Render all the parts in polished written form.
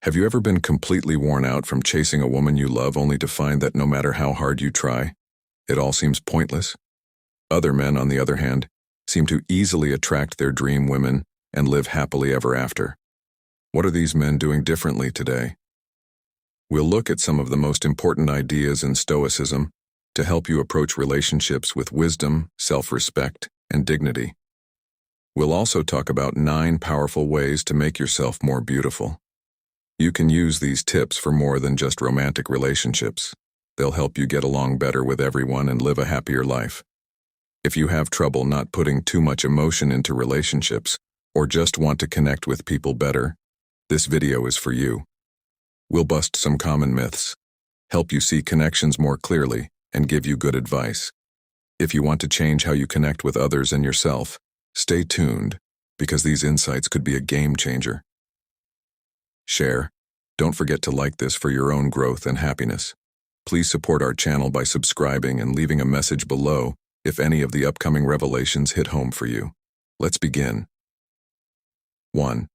Have you ever been completely worn out from chasing a woman you love only to find that no matter how hard you try, it all seems pointless? Other men, on the other hand, seem to easily attract their dream women and live happily ever after. What are these men doing differently today? We'll look at some of the most important ideas in Stoicism to help you approach relationships with wisdom, self-respect, and dignity. We'll also talk about 9 powerful ways to make yourself more beautiful. You can use these tips for more than just romantic relationships. They'll help you get along better with everyone and live a happier life. If you have trouble not putting too much emotion into relationships or just want to connect with people better, this video is for you. We'll bust some common myths, help you see connections more clearly, and give you good advice. If you want to change how you connect with others and yourself, stay tuned, because these insights could be a game changer. Share. Don't forget to like this for your own growth and happiness. Please support our channel by subscribing and leaving a message below if any of the upcoming revelations hit home for you. Let's begin. 1.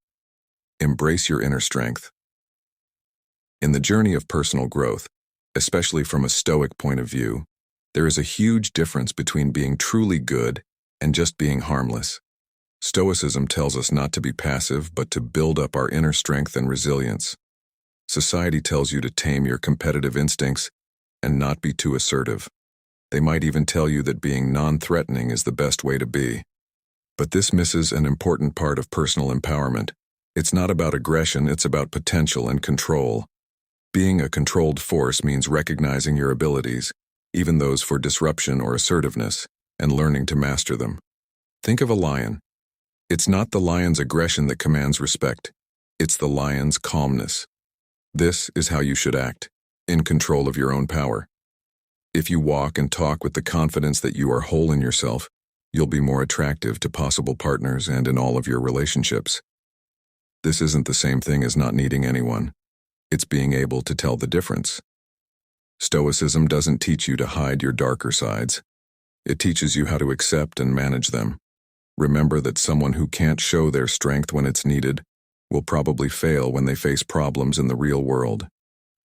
Embrace your inner strength. In the journey of personal growth, especially from a Stoic point of view, there is a huge difference between being truly good and just being harmless. Stoicism tells us not to be passive, but to build up our inner strength and resilience. Society tells you to tame your competitive instincts and not be too assertive. They might even tell you that being non-threatening is the best way to be. But this misses an important part of personal empowerment. It's not about aggression, it's about potential and control. Being a controlled force means recognizing your abilities, even those for disruption or assertiveness, and learning to master them. Think of a lion. It's not the lion's aggression that commands respect. It's the lion's calmness. This is how you should act, in control of your own power. If you walk and talk with the confidence that you are whole in yourself, you'll be more attractive to possible partners and in all of your relationships. This isn't the same thing as not needing anyone. It's being able to tell the difference. Stoicism doesn't teach you to hide your darker sides. It teaches you how to accept and manage them. Remember that someone who can't show their strength when it's needed will probably fail when they face problems in the real world.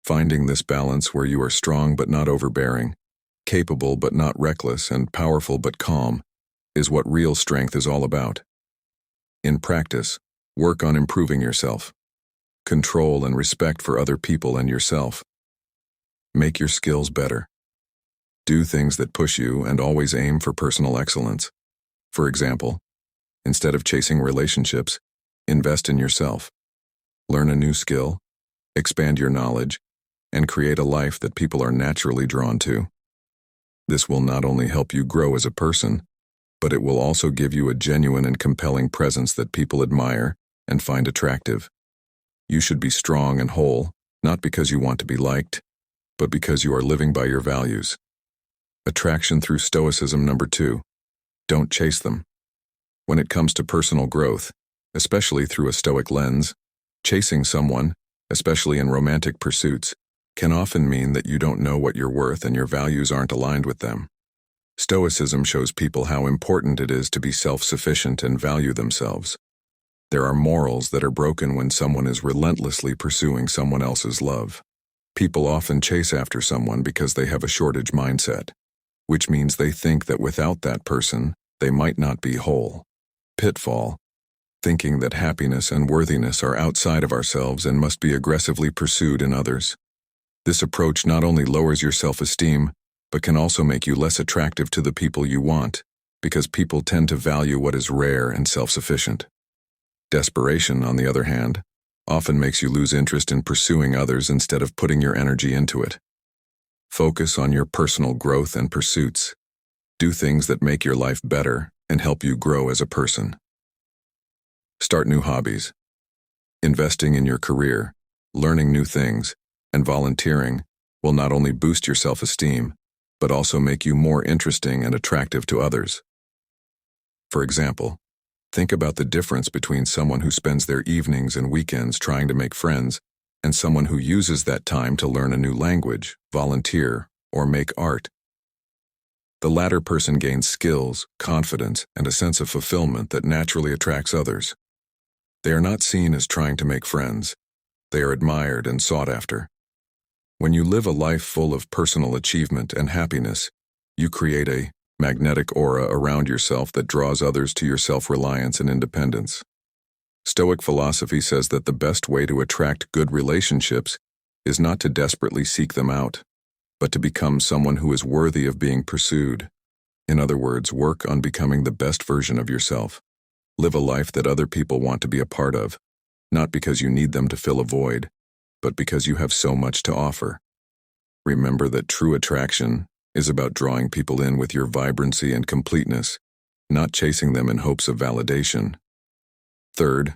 Finding this balance where you are strong but not overbearing, capable but not reckless, and powerful but calm is what real strength is all about. In practice, work on improving yourself. Control and respect for other people and yourself. Make your skills better. Do things that push you and always aim for personal excellence. For example, instead of chasing relationships, invest in yourself. Learn a new skill, expand your knowledge, and create a life that people are naturally drawn to. This will not only help you grow as a person, but it will also give you a genuine and compelling presence that people admire and find attractive. You should be strong and whole, not because you want to be liked, but because you are living by your values. Attraction through Stoicism number 2. Don't chase them. When it comes to personal growth, especially through a Stoic lens, chasing someone, especially in romantic pursuits, can often mean that you don't know what you're worth and your values aren't aligned with them. Stoicism shows people how important it is to be self-sufficient and value themselves. There are morals that are broken when someone is relentlessly pursuing someone else's love. People often chase after someone because they have a shortage mindset, which means they think that without that person, they might not be whole. Pitfall. Thinking that happiness and worthiness are outside of ourselves and must be aggressively pursued in others. This approach not only lowers your self-esteem, but can also make you less attractive to the people you want, because people tend to value what is rare and self-sufficient. Desperation, on the other hand, often makes you lose interest in pursuing others instead of putting your energy into it. Focus on your personal growth and pursuits. Do things that make your life better and help you grow as a person. Start new hobbies. Investing in your career, learning new things, and volunteering will not only boost your self-esteem, but also make you more interesting and attractive to others. For example, think about the difference between someone who spends their evenings and weekends trying to make friends and someone who uses that time to learn a new language, volunteer, or make art. The latter person gains skills, confidence, and a sense of fulfillment that naturally attracts others. They are not seen as trying to make friends. They are admired and sought after. When you live a life full of personal achievement and happiness, you create a magnetic aura around yourself that draws others to your self-reliance and independence. Stoic philosophy says that the best way to attract good relationships is not to desperately seek them out, but to become someone who is worthy of being pursued. In other words, work on becoming the best version of yourself. Live a life that other people want to be a part of, not because you need them to fill a void, but because you have so much to offer. Remember that true attraction is about drawing people in with your vibrancy and completeness, not chasing them in hopes of validation. Third,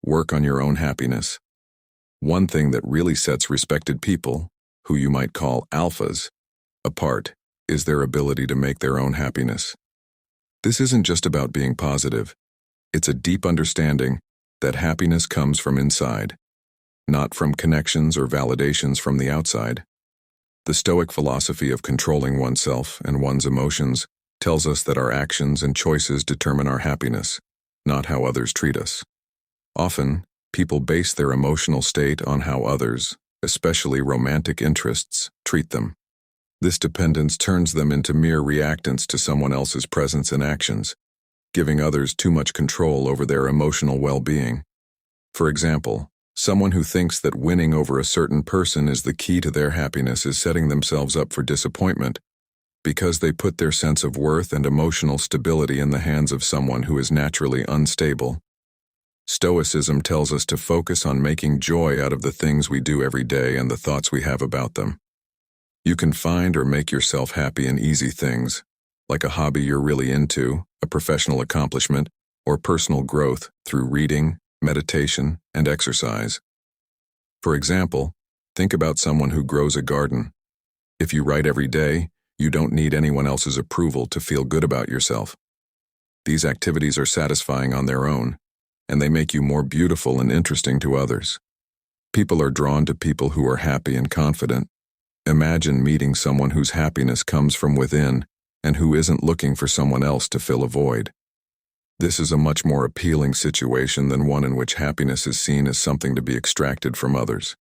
work on your own happiness. One thing that really sets respected people, who you might call alphas, apart is their ability to make their own happiness. This isn't just about being positive. It's a deep understanding that happiness comes from inside, not from connections or validations from the outside. The Stoic philosophy of controlling oneself and one's emotions tells us that our actions and choices determine our happiness, not how others treat us. Often, people base their emotional state on how others, especially romantic interests, treat them. This dependence turns them into mere reactants to someone else's presence and actions, giving others too much control over their emotional well-being. For example, someone who thinks that winning over a certain person is the key to their happiness is setting themselves up for disappointment because they put their sense of worth and emotional stability in the hands of someone who is naturally unstable. Stoicism tells us to focus on making joy out of the things we do every day and the thoughts we have about them. You can find or make yourself happy in easy things, like a hobby you're really into, a professional accomplishment, or personal growth through reading, meditation, and exercise. For example, think about someone who grows a garden. If you write every day, you don't need anyone else's approval to feel good about yourself. These activities are satisfying on their own, and they make you more beautiful and interesting to others. People are drawn to people who are happy and confident. Imagine meeting someone whose happiness comes from within and who isn't looking for someone else to fill a void. This is a much more appealing situation than one in which happiness is seen as something to be extracted from others.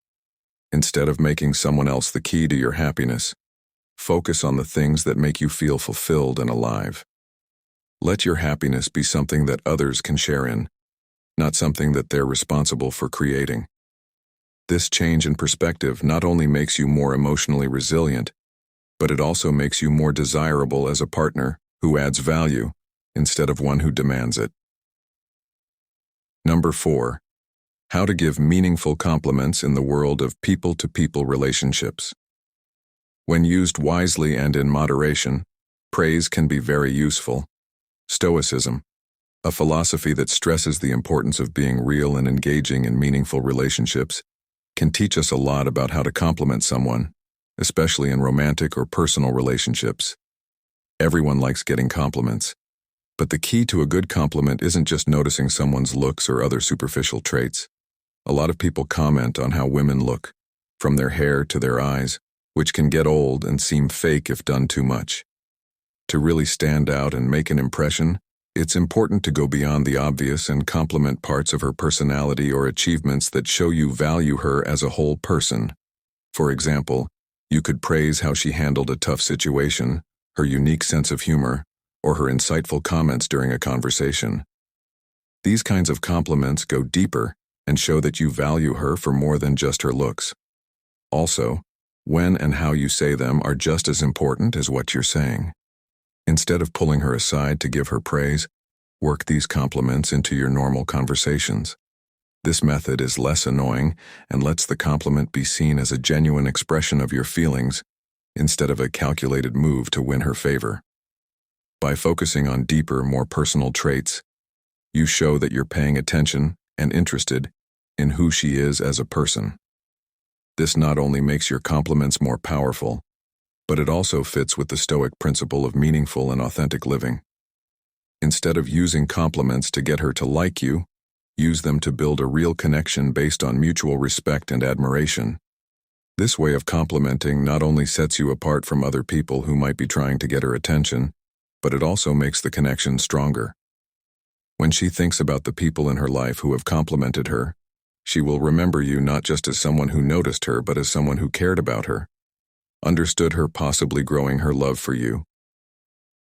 Instead of making someone else the key to your happiness, focus on the things that make you feel fulfilled and alive. Let your happiness be something that others can share in, not something that they're responsible for creating. This change in perspective not only makes you more emotionally resilient, but it also makes you more desirable as a partner who adds value instead of one who demands it. Number 4. How to give meaningful compliments in the world of people-to-people relationships. When used wisely and in moderation, praise can be very useful. Stoicism, a philosophy that stresses the importance of being real and engaging in meaningful relationships, can teach us a lot about how to compliment someone, especially in romantic or personal relationships. Everyone likes getting compliments, but the key to a good compliment isn't just noticing someone's looks or other superficial traits. A lot of people comment on how women look, from their hair to their eyes, which can get old and seem fake if done too much. To really stand out and make an impression, it's important to go beyond the obvious and compliment parts of her personality or achievements that show you value her as a whole person. For example, you could praise how she handled a tough situation, her unique sense of humor, or her insightful comments during a conversation. These kinds of compliments go deeper and show that you value her for more than just her looks. Also, when and how you say them are just as important as what you're saying. Instead of pulling her aside to give her praise, work these compliments into your normal conversations. This method is less annoying and lets the compliment be seen as a genuine expression of your feelings instead of a calculated move to win her favor. By focusing on deeper, more personal traits, you show that you're paying attention and interested in who she is as a person. This not only makes your compliments more powerful, but it also fits with the Stoic principle of meaningful and authentic living. Instead of using compliments to get her to like you, use them to build a real connection based on mutual respect and admiration. This way of complimenting not only sets you apart from other people who might be trying to get her attention, but it also makes the connection stronger. When she thinks about the people in her life who have complimented her, She will remember you not just as someone who noticed her, but as someone who cared about her, understood her, possibly growing her love for you.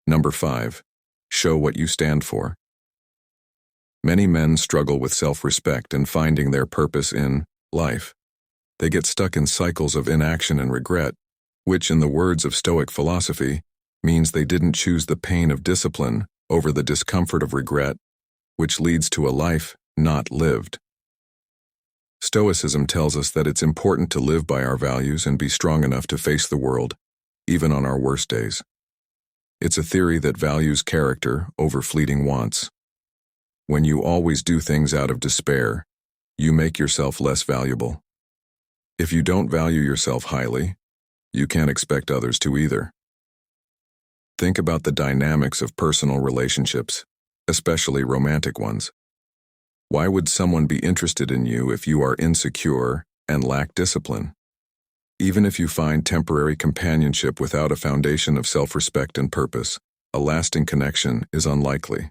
Number 5. Show what you stand for. Many men struggle with self-respect and finding their purpose in life. They get stuck in cycles of inaction and regret, which, in the words of Stoic philosophy, means they didn't choose the pain of discipline over the discomfort of regret, which leads to a life not lived. Stoicism tells us that it's important to live by our values and be strong enough to face the world, even on our worst days. It's a theory that values character over fleeting wants. When you always do things out of despair, you make yourself less valuable. If you don't value yourself highly, you can't expect others to either. Think about the dynamics of personal relationships, especially romantic ones. Why would someone be interested in you if you are insecure and lack discipline? Even if you find temporary companionship without a foundation of self-respect and purpose, a lasting connection is unlikely.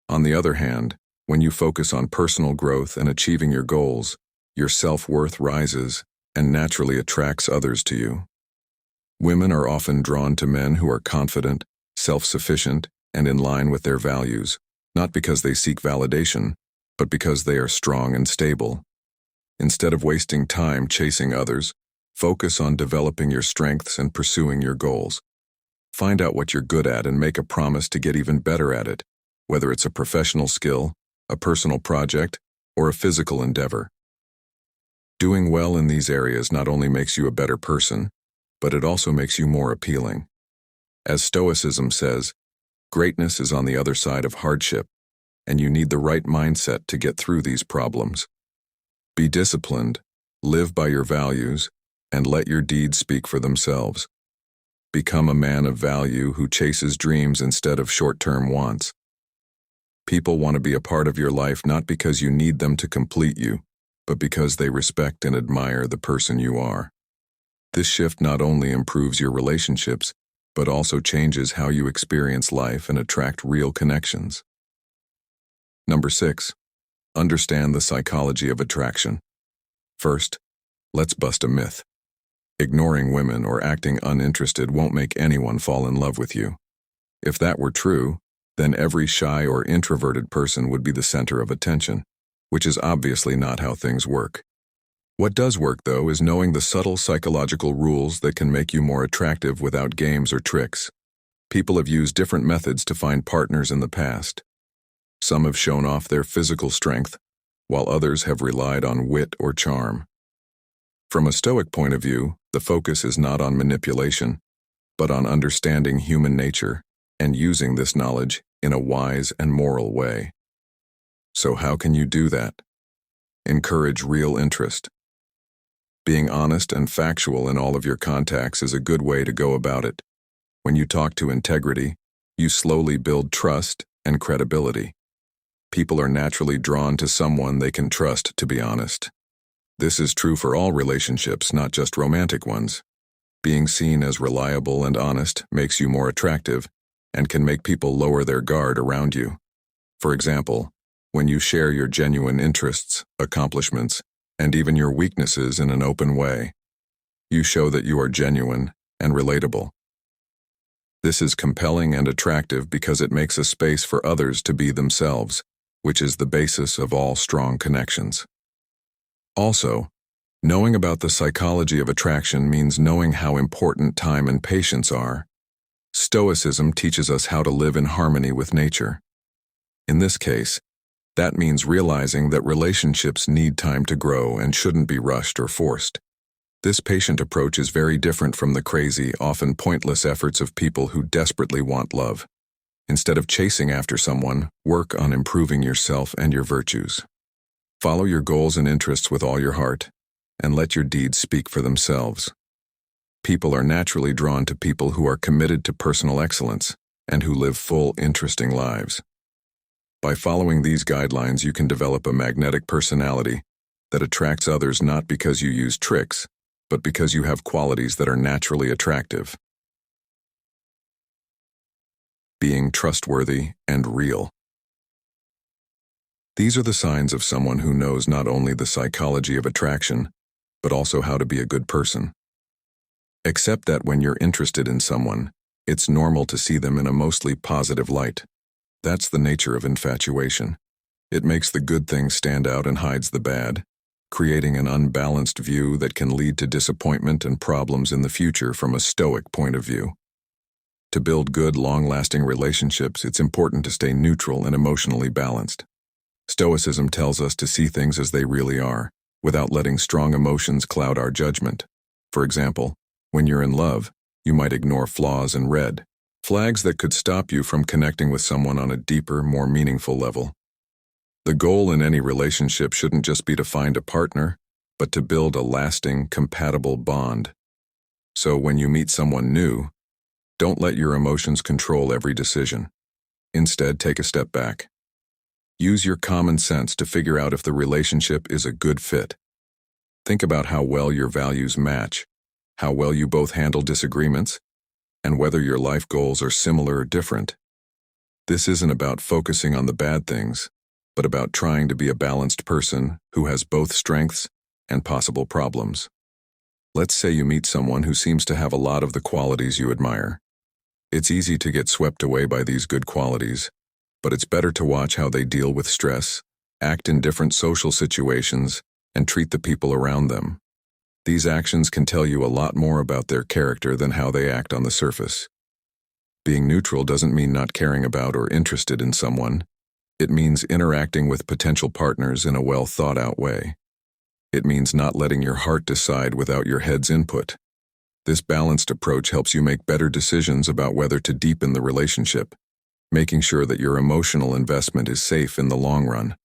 On the other hand, when you focus on personal growth and achieving your goals, your self-worth rises and naturally attracts others to you. Women are often drawn to men who are confident, self-sufficient, and in line with their values, not because they seek validation, but because they are strong and stable. Instead of wasting time chasing others, focus on developing your strengths and pursuing your goals. Find out what you're good at and make a promise to get even better at it, whether it's a professional skill, a personal project, or a physical endeavor. Doing well in these areas not only makes you a better person, but it also makes you more appealing. As Stoicism says, greatness is on the other side of hardship, and you need the right mindset to get through these problems. Be disciplined, live by your values, and let your deeds speak for themselves. Become a man of value who chases dreams instead of short-term wants. People want to be a part of your life not because you need them to complete you, but because they respect and admire the person you are. This shift not only improves your relationships, but also changes how you experience life and attract real connections. Number 6. Understand the psychology of attraction. First, let's bust a myth. Ignoring women or acting uninterested won't make anyone fall in love with you. If that were true, then every shy or introverted person would be the center of attention, which is obviously not how things work. What does work, though, is knowing the subtle psychological rules that can make you more attractive without games or tricks. People have used different methods to find partners in the past. Some have shown off their physical strength, while others have relied on wit or charm. From a Stoic point of view, the focus is not on manipulation, but on understanding human nature and using this knowledge in a wise and moral way. So how can you do that? Encourage real interest. Being honest and factual in all of your contacts is a good way to go about it. When you talk to integrity, you slowly build trust and credibility. People are naturally drawn to someone they can trust to be honest. This is true for all relationships, not just romantic ones. Being seen as reliable and honest makes you more attractive and can make people lower their guard around you. For example, when you share your genuine interests, accomplishments, and even your weaknesses in an open way, you show that you are genuine and relatable. This is compelling and attractive because it makes a space for others to be themselves, which is the basis of all strong connections. Also, knowing about the psychology of attraction means knowing how important time and patience are. Stoicism teaches us how to live in harmony with nature. In this case, that means realizing that relationships need time to grow and shouldn't be rushed or forced. This patient approach is very different from the crazy, often pointless efforts of people who desperately want love. Instead of chasing after someone, work on improving yourself and your virtues. Follow your goals and interests with all your heart, and let your deeds speak for themselves. People are naturally drawn to people who are committed to personal excellence and who live full, interesting lives. By following these guidelines, you can develop a magnetic personality that attracts others not because you use tricks, but because you have qualities that are naturally attractive. Being trustworthy and real. These are the signs of someone who knows not only the psychology of attraction, but also how to be a good person. Accept that when you're interested in someone, it's normal to see them in a mostly positive light. That's the nature of infatuation. It makes the good things stand out and hides the bad, creating an unbalanced view that can lead to disappointment and problems in the future from a Stoic point of view. To build good, long-lasting relationships, it's important to stay neutral and emotionally balanced. Stoicism tells us to see things as they really are, without letting strong emotions cloud our judgment. For example, when you're in love, you might ignore flaws and red flags that could stop you from connecting with someone on a deeper, more meaningful level. The goal in any relationship shouldn't just be to find a partner, but to build a lasting, compatible bond. So when you meet someone new, don't let your emotions control every decision. Instead, take a step back. Use your common sense to figure out if the relationship is a good fit. Think about how well your values match, how well you both handle disagreements, and whether your life goals are similar or different. This isn't about focusing on the bad things, but about trying to be a balanced person who has both strengths and possible problems. Let's say you meet someone who seems to have a lot of the qualities you admire. It's easy to get swept away by these good qualities, but it's better to watch how they deal with stress, act in different social situations, and treat the people around them. These actions can tell you a lot more about their character than how they act on the surface. Being neutral doesn't mean not caring about or interested in someone. It means interacting with potential partners in a well-thought-out way. It means not letting your heart decide without your head's input. This balanced approach helps you make better decisions about whether to deepen the relationship, making sure that your emotional investment is safe in the long run.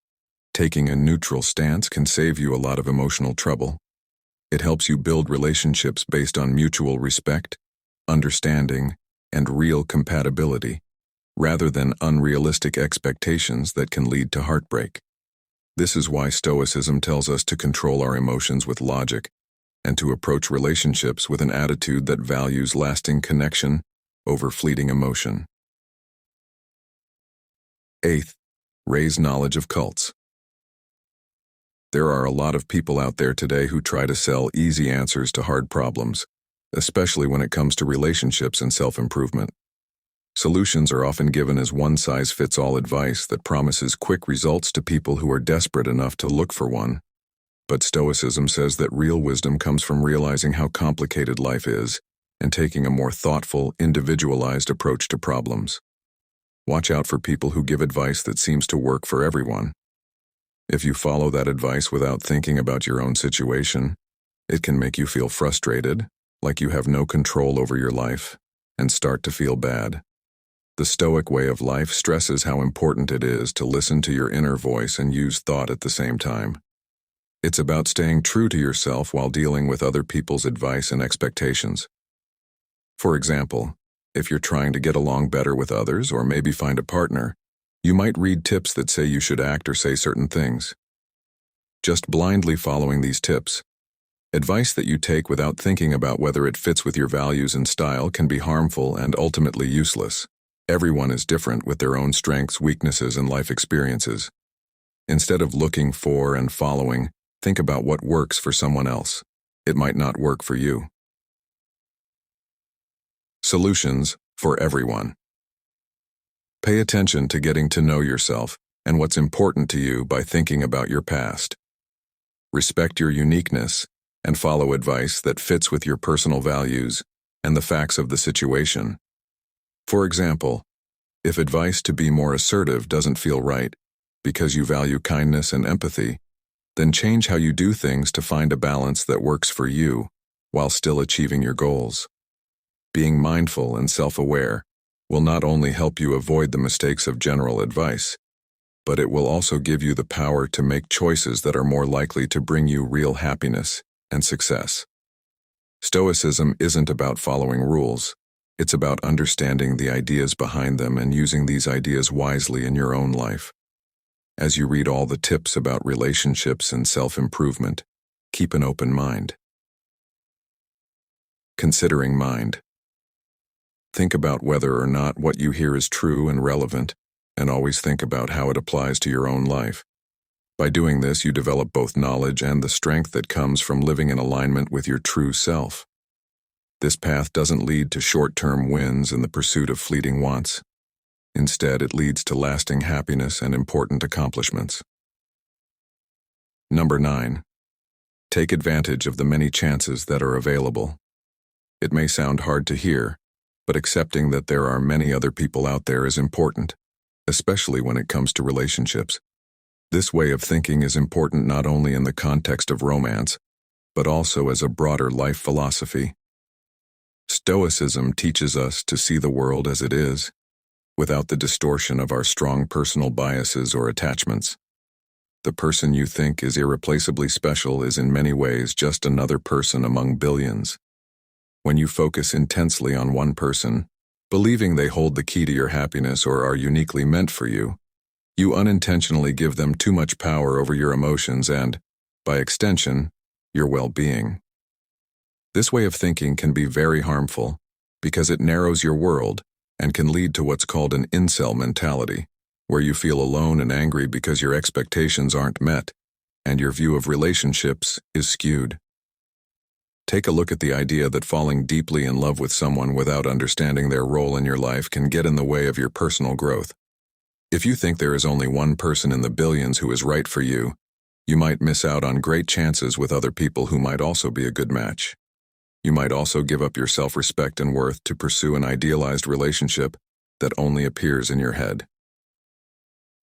Taking a neutral stance can save you a lot of emotional trouble. It helps you build relationships based on mutual respect, understanding, and real compatibility, rather than unrealistic expectations that can lead to heartbreak. This is why Stoicism tells us to control our emotions with logic and to approach relationships with an attitude that values lasting connection over fleeting emotion. 8th, raise knowledge of cults. There are a lot of people out there today who try to sell easy answers to hard problems, especially when it comes to relationships and self-improvement. Solutions are often given as one-size-fits-all advice that promises quick results to people who are desperate enough to look for one. But Stoicism says that real wisdom comes from realizing how complicated life is and taking a more thoughtful, individualized approach to problems. Watch out for people who give advice that seems to work for everyone. If you follow that advice without thinking about your own situation, it can make you feel frustrated, like you have no control over your life, and start to feel bad. The Stoic way of life stresses how important it is to listen to your inner voice and use thought at the same time. It's about staying true to yourself while dealing with other people's advice and expectations. For example, if you're trying to get along better with others or maybe find a partner, you might read tips that say you should act or say certain things. Just blindly following these tips, advice that you take without thinking about whether it fits with your values and style, can be harmful and ultimately useless. Everyone is different with their own strengths, weaknesses, and life experiences. Instead of looking for and following, think about what works for someone else. It might not work for you. Solutions for everyone. Pay attention to getting to know yourself and what's important to you by thinking about your past. Respect your uniqueness and follow advice that fits with your personal values and the facts of the situation. For example, if advice to be more assertive doesn't feel right because you value kindness and empathy, then change how you do things to find a balance that works for you while still achieving your goals. Being mindful and self-aware will not only help you avoid the mistakes of general advice, but it will also give you the power to make choices that are more likely to bring you real happiness and success. Stoicism isn't about following rules. It's about understanding the ideas behind them and using these ideas wisely in your own life. As you read all the tips about relationships and self-improvement, keep an open mind. Considering mind. Think about whether or not what you hear is true and relevant, and always think about how it applies to your own life. By doing this, you develop both knowledge and the strength that comes from living in alignment with your true self. This path doesn't lead to short-term wins in the pursuit of fleeting wants. Instead, it leads to lasting happiness and important accomplishments. Number 9. Take advantage of the many chances that are available. It may sound hard to hear, but accepting that there are many other people out there is important, especially when it comes to relationships. This way of thinking is important not only in the context of romance, but also as a broader life philosophy. Stoicism teaches us to see the world as it is, without the distortion of our strong personal biases or attachments. The person you think is irreplaceably special is in many ways just another person among billions. When you focus intensely on one person, believing they hold the key to your happiness or are uniquely meant for you, you unintentionally give them too much power over your emotions and, by extension, your well-being. This way of thinking can be very harmful because it narrows your world and can lead to what's called an incel mentality, where you feel alone and angry because your expectations aren't met and your view of relationships is skewed. Take a look at the idea that falling deeply in love with someone without understanding their role in your life can get in the way of your personal growth. If you think there is only one person in the billions who is right for you, you might miss out on great chances with other people who might also be a good match. You might also give up your self-respect and worth to pursue an idealized relationship that only appears in your head.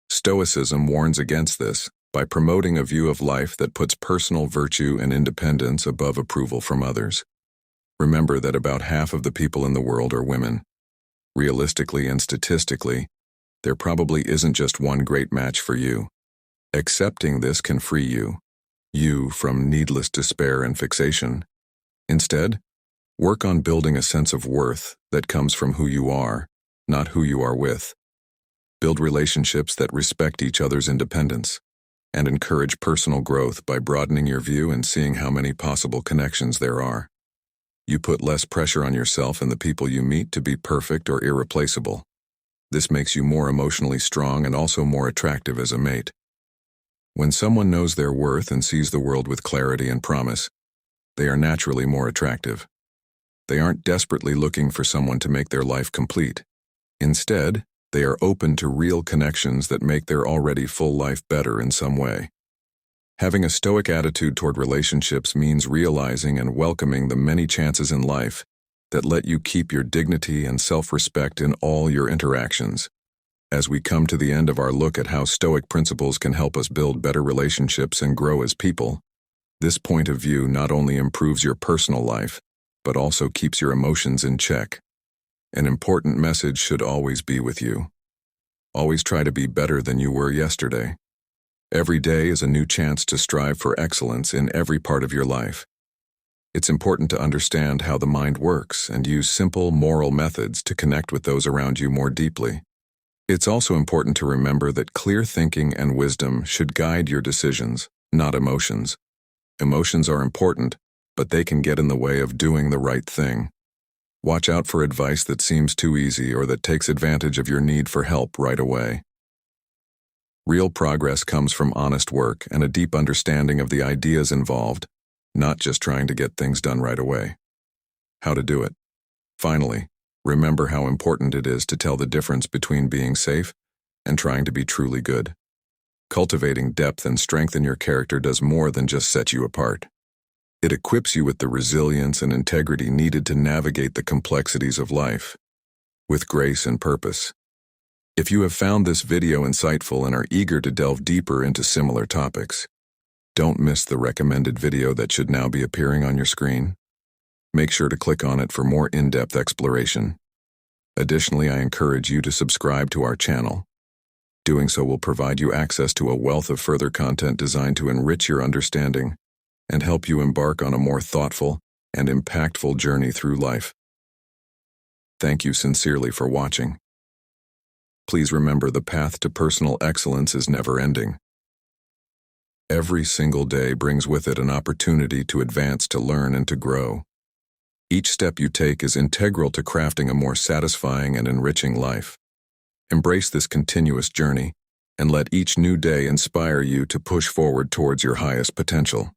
Stoicism warns against this by promoting a view of life that puts personal virtue and independence above approval from others. Remember that about half of the people in the world are women. Realistically and statistically, there probably isn't just one great match for you. Accepting this can free you from needless despair and fixation. Instead, work on building a sense of worth that comes from who you are, not who you are with. Build relationships that respect each other's independence, and encourage personal growth by broadening your view and seeing how many possible connections there are. You put less pressure on yourself and the people you meet to be perfect or irreplaceable. This makes you more emotionally strong and also more attractive as a mate. When someone knows their worth and sees the world with clarity and promise, they are naturally more attractive. They aren't desperately looking for someone to make their life complete. Instead, they are open to real connections that make their already full life better in some way. Having a stoic attitude toward relationships means realizing and welcoming the many chances in life that let you keep your dignity and self-respect in all your interactions. As we come to the end of our look at how Stoic principles can help us build better relationships and grow as people, this point of view not only improves your personal life, but also keeps your emotions in check. An important message should always be with you. Always try to be better than you were yesterday. Every day is a new chance to strive for excellence in every part of your life. It's important to understand how the mind works and use simple moral methods to connect with those around you more deeply. It's also important to remember that clear thinking and wisdom should guide your decisions, not emotions. Emotions are important, but they can get in the way of doing the right thing. Watch out for advice that seems too easy or that takes advantage of your need for help right away. Real progress comes from honest work and a deep understanding of the ideas involved, not just trying to get things done right away. How to do it. Finally, remember how important it is to tell the difference between being safe and trying to be truly good. Cultivating depth and strength in your character does more than just set you apart. It equips you with the resilience and integrity needed to navigate the complexities of life, with grace and purpose. If you have found this video insightful and are eager to delve deeper into similar topics, don't miss the recommended video that should now be appearing on your screen. Make sure to click on it for more in-depth exploration. Additionally, I encourage you to subscribe to our channel. Doing so will provide you access to a wealth of further content designed to enrich your understanding and help you embark on a more thoughtful and impactful journey through life. Thank you sincerely for watching. Please remember the path to personal excellence is never-ending. Every single day brings with it an opportunity to advance, to learn, and to grow. Each step you take is integral to crafting a more satisfying and enriching life. Embrace this continuous journey and let each new day inspire you to push forward towards your highest potential.